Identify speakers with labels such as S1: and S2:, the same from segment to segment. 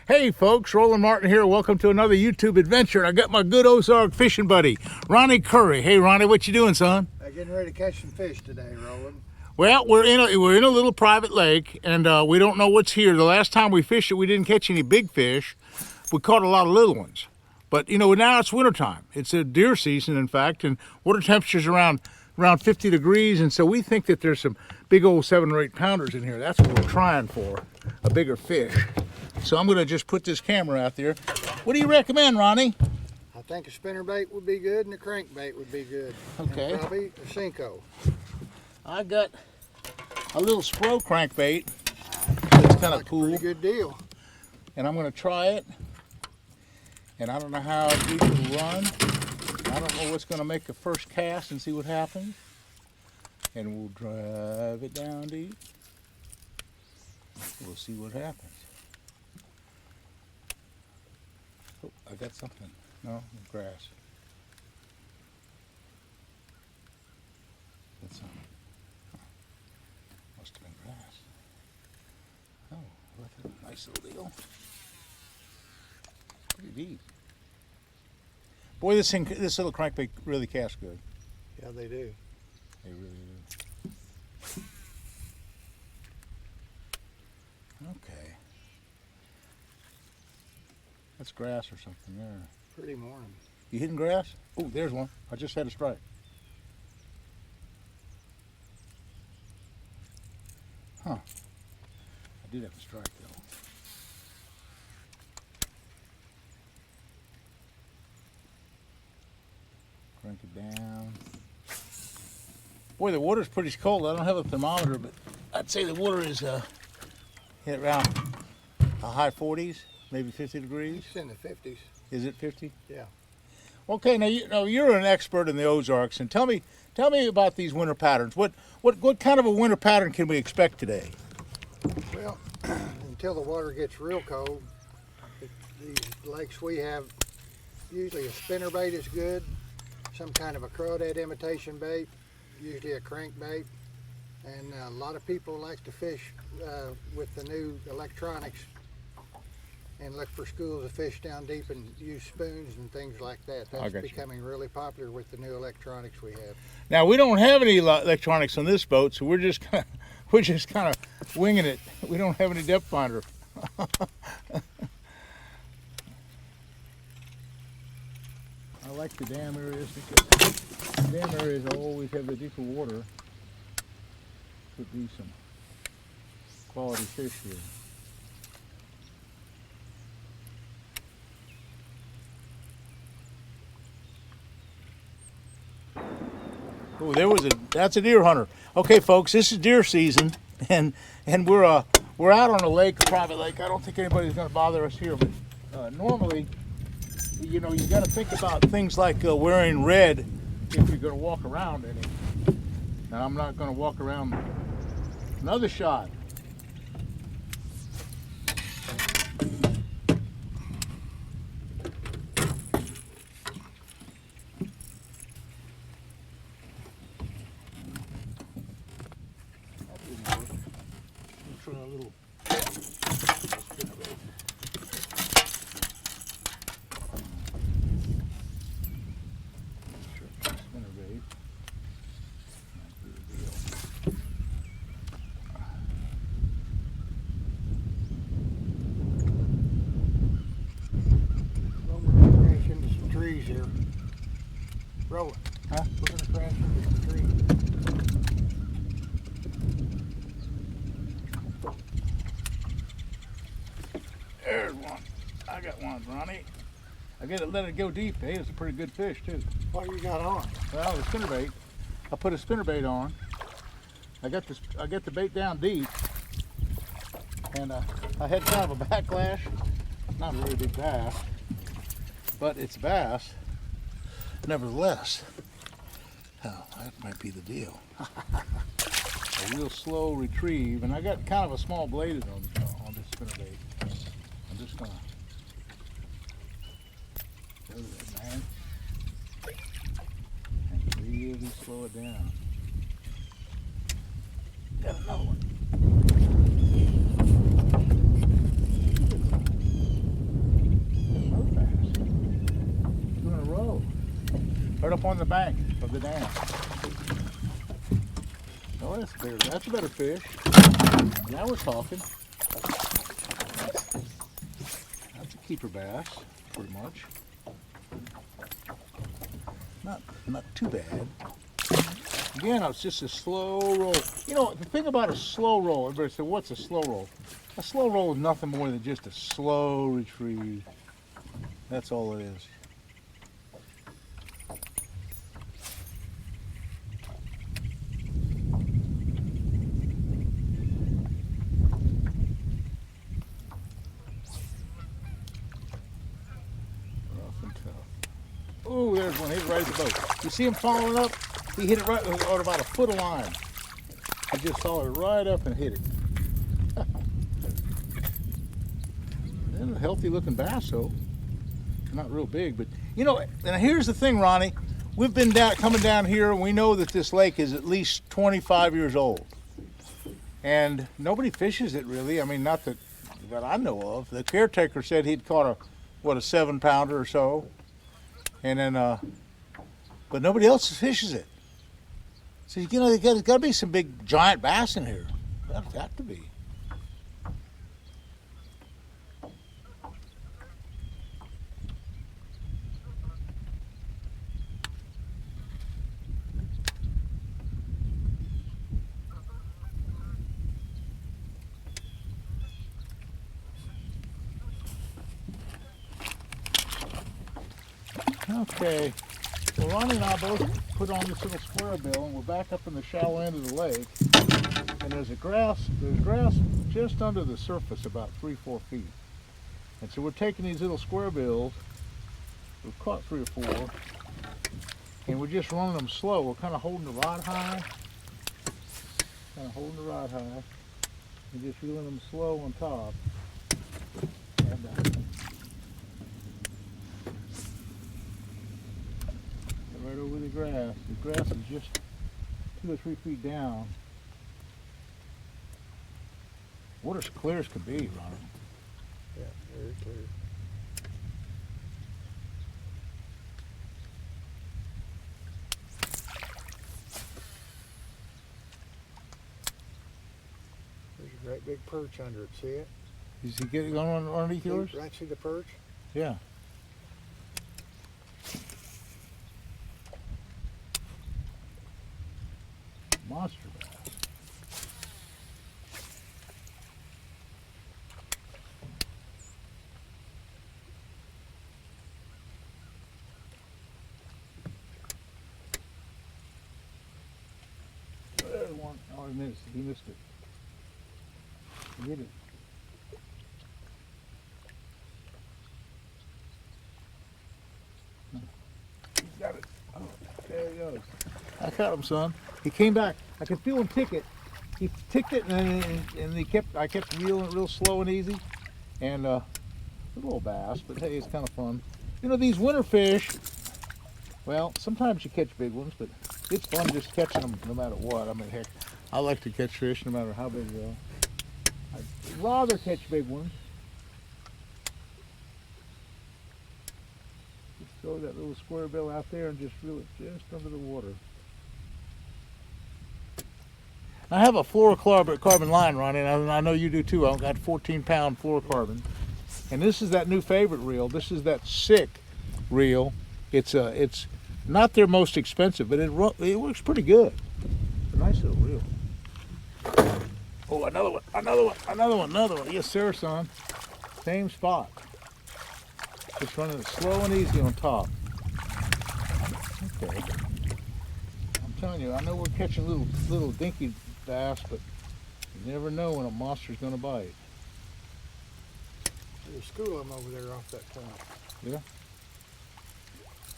S1: Hey folks, Roland Martin here. Welcome to another YouTube adventure. I got my good Ozark fishing buddy, Ronnie Curry. Hey Ronnie, what you doing, son?
S2: Getting ready to catch some fish today, Roland.
S1: Well, we're in a little private lake, and we don't know what's here. The last time we fished it, we didn't catch any big fish. We caught a lot of little ones. But you know, now it's wintertime. It's a deer season, in fact, and water temperature's around 50 degrees, and so we think that there's some big old 7 or 8 pounders in here. That's what we're trying for, a bigger fish. So I'm going to just put this camera out there. What do you recommend, Ronnie?
S2: I think a spinnerbait would be good and a crankbait would be good.
S1: Okay.
S2: And probably a Cinco.
S1: I got a little Spro crankbait. It's kind of cool.
S2: Pretty good deal.
S1: And I'm going to try it. And I don't know how deep it'll run. I don't know what's going to make the first cast and see what happens. And we'll drive it down deep. We'll see what happens. Oh, I got something. No, grass. That's must have been grass. Oh, look at a nice little deal. Pretty deep. Boy, this little crankbait really casts good.
S2: Yeah, they do.
S1: They really do. Okay. That's grass or something there.
S2: Pretty morning.
S1: You hitting grass? Oh, there's one. I just had a strike. Huh. I did have a strike though. Crank it down. Boy, the water's pretty cold. I don't have a thermometer, but I'd say the water is hit around a high 40s, maybe 50 degrees.
S2: It's in the 50s.
S1: Is it 50?
S2: Yeah.
S1: Okay, now you're an expert in the Ozarks, and tell me about these winter patterns. What kind of a winter pattern can we expect today?
S2: Well, until the water gets real cold, these lakes we have, usually a spinnerbait is good, some kind of a crawdad imitation bait, usually a crankbait, and a lot of people like to fish with the new electronics and look for schools of fish down deep and use spoons and things like that. That's becoming really popular with the new electronics we have.
S1: Now we don't have any electronics on this boat, so we're just kind of winging it. We don't have any depth finder. I like the dam areas because the dam areas always have the deeper water. Could be some quality fish here. Oh, that's a deer hunter. Okay, folks, this is deer season, and we're out on a lake, a private lake. I don't think anybody's going to bother us here, but normally, you know, you got to think about things like wearing red if you're going to walk around any. Now, I'm not going to walk around. Another shot. Try a little spinnerbait. Spinnerbait. Might be the deal.
S2: Well, we're going to crash into some trees here. Roland.
S1: Huh?
S2: We're going to crash into some trees.
S1: There's one. I got one, Ronnie. I got to let it go deep. Hey, it's a pretty good fish too.
S2: What you got on?
S1: Well, the spinnerbait. I put a spinnerbait on. I got the bait down deep, and I had kind of a backlash. Not a really big bass, but it's bass. Nevertheless, oh, that might be the deal. A real slow retrieve, and I got kind of a small bladed on this spinnerbait. I'm just gonna go to it, man, and really slow it down. Got another one. right up on the bank of the dam. Oh, that's bigger. That's a better fish. Now we're talking. That's a keeper bass, pretty much. Not too bad. Again, it's just a slow roll. You know, the thing about a slow roll, everybody said, what's a slow roll? A slow roll is nothing more than just a slow retrieve. That's all it is. Rough and tough. Oh, there's one. Hit it right at the boat. You see him following up? He hit it right on about a foot of line. He just followed it right up and hit it. And a healthy looking bass, though. Not real big, but you know, and here's the thing, Ronnie. We've been coming down here, and we know that this lake is at least 25 years old. And nobody fishes it really. I mean, not that I know of. The caretaker said he'd caught a 7-pounder or so. And then, but nobody else fishes it. So, you know, there's got to be some big giant bass in here. That's got to be. Okay, well, Ronnie and I both put on this little square bill, and we're back up in the shallow end of the lake. And there's grass just under the surface, about 3-4 feet. And so we're taking these little square bills. We've caught 3 or 4, and we're just running them slow. We're kind of holding the rod high, and just reeling them slow on top. And, right over the grass. The grass is just 2 or 3 feet down. Water's clear as could be, Ronald.
S2: Yeah, very clear. There's a great big perch under it, see it?
S1: Is he getting on underneath yours?
S2: Right, see the perch?
S1: Yeah. Monster bass. There's one. Oh, he missed it. He missed it. He hit it. He's got it. Oh, there he goes. I caught him, son. He came back. I could feel him tick it. He ticked it, and I kept reeling it real slow and easy. And a little bass, but hey, it's kind of fun. You know, these winter fish, well, sometimes you catch big ones, but it's fun just catching them no matter what. I mean, heck, I like to catch fish no matter how big they are. I'd rather catch big ones. Just throw that little square bill out there and just reel it just under the water. I have a fluorocarbon line, Ronnie, and I know you do too. I've got 14-pound fluorocarbon, and this is that new favorite reel. This is that Sick reel. It's not their most expensive, but it works pretty good. It's a nice little reel. Oh, another one. Yes, sir, son. Same spot. Just running it slow and easy on top. Okay. I'm telling you, I know we're catching little dinky bass, but you never know when a monster's going to bite.
S2: There's a school of them over there off that point.
S1: Yeah.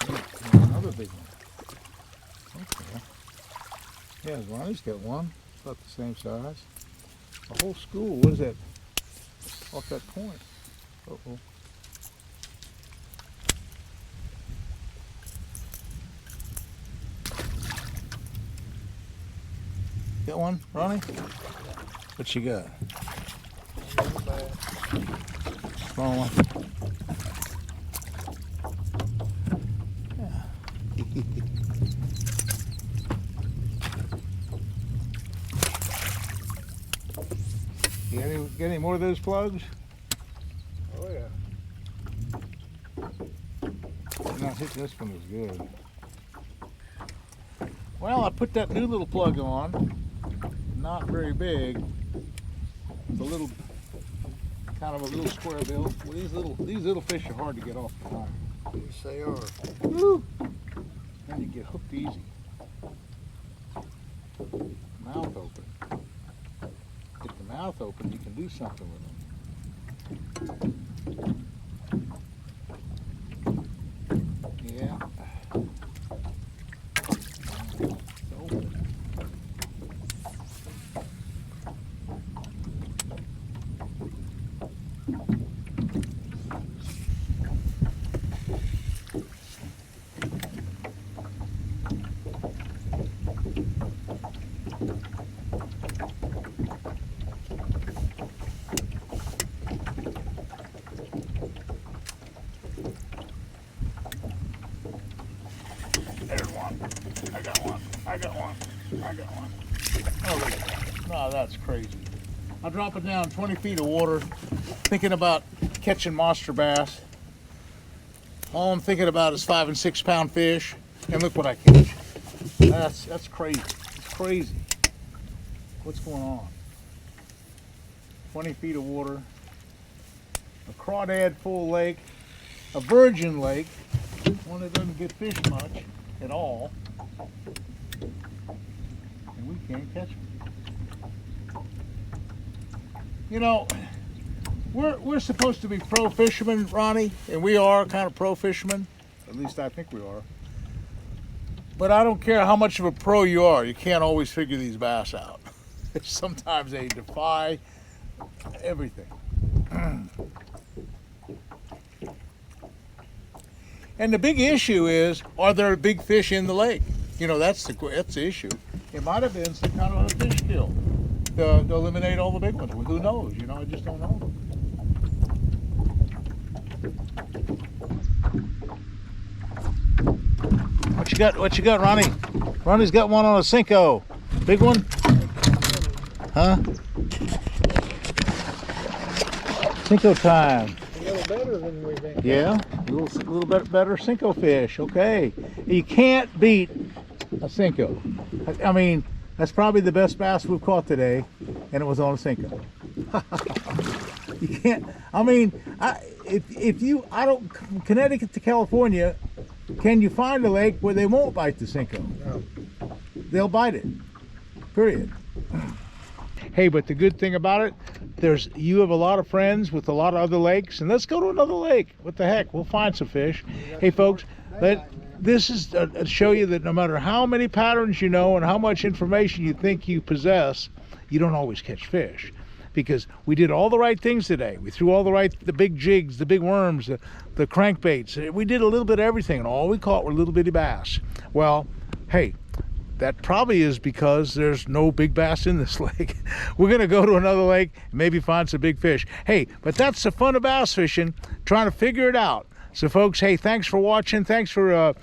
S1: Oh, another big one. Okay. Yeah, Ronnie's got one. About the same size. A whole school. What is that? Off that point. Uh-oh. Got one, Ronnie? What you got? Small one. Yeah. Get any more of those plugs?
S2: Oh yeah.
S1: I think this one is good. Well, I put that new little plug on. Not very big. It's a little, kind of a little square bill. Well, these little fish are hard to get off the line.
S2: Yes, they are.
S1: Woo! Then you get hooked easy. Mouth open. Get the mouth open, you can do something with them. Yeah. It's open. There's one. I got one. I got one. I got one. Oh, look at that. No, that's crazy. I'll drop it down 20 feet of water, thinking about catching monster bass. All I'm thinking about is 5 and 6 pound fish, and look what I catch. That's crazy. It's crazy. What's going on? 20 feet of water, a crawdad full lake, a virgin lake, one that doesn't get fished much at all, and we can't catch them. You know, we're supposed to be pro fishermen, Ronnie, and we are kind of pro fishermen. At least I think we are. But I don't care how much of a pro you are, you can't always figure these bass out. Sometimes they defy everything. And the big issue is, are there big fish in the lake? You know, that's the issue. It might have been some kind of a fish kill to eliminate all the big ones. Well, who knows? You know, I just don't know. What you got, Ronnie? Ronnie's got one on a Cinco. Big one? Huh? Cinco time.
S2: A little better than we've been.
S1: Yeah, a little bit better Cinco fish. Okay. You can't beat a Cinco. I mean, that's probably the best bass we've caught today, and it was on a Cinco. You can't, I mean, from Connecticut to California, can you find a lake where they won't bite the Cinco?
S2: No.
S1: They'll bite it, period. Hey, but the good thing about it, you have a lot of friends with a lot of other lakes, and let's go to another lake. What the heck, we'll find some fish. Hey folks, this is to show you that no matter how many patterns you know and how much information you think you possess, you don't always catch fish. Because we did all the right things today. We threw all the big jigs, the big worms, the crankbaits. We did a little bit of everything, and all we caught were little bitty bass. Well, hey, that probably is because there's no big bass in this lake. We're gonna go to another lake and maybe find some big fish. Hey, but that's the fun of bass fishing, trying to figure it out. So folks, hey, thanks for watching. Thanks for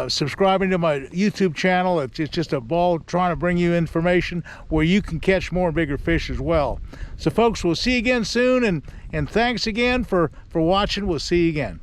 S1: subscribing to my YouTube channel. It's just a ball trying to bring you information where you can catch more and bigger fish as well. So folks, we'll see you again soon, and thanks again for watching. We'll see you again.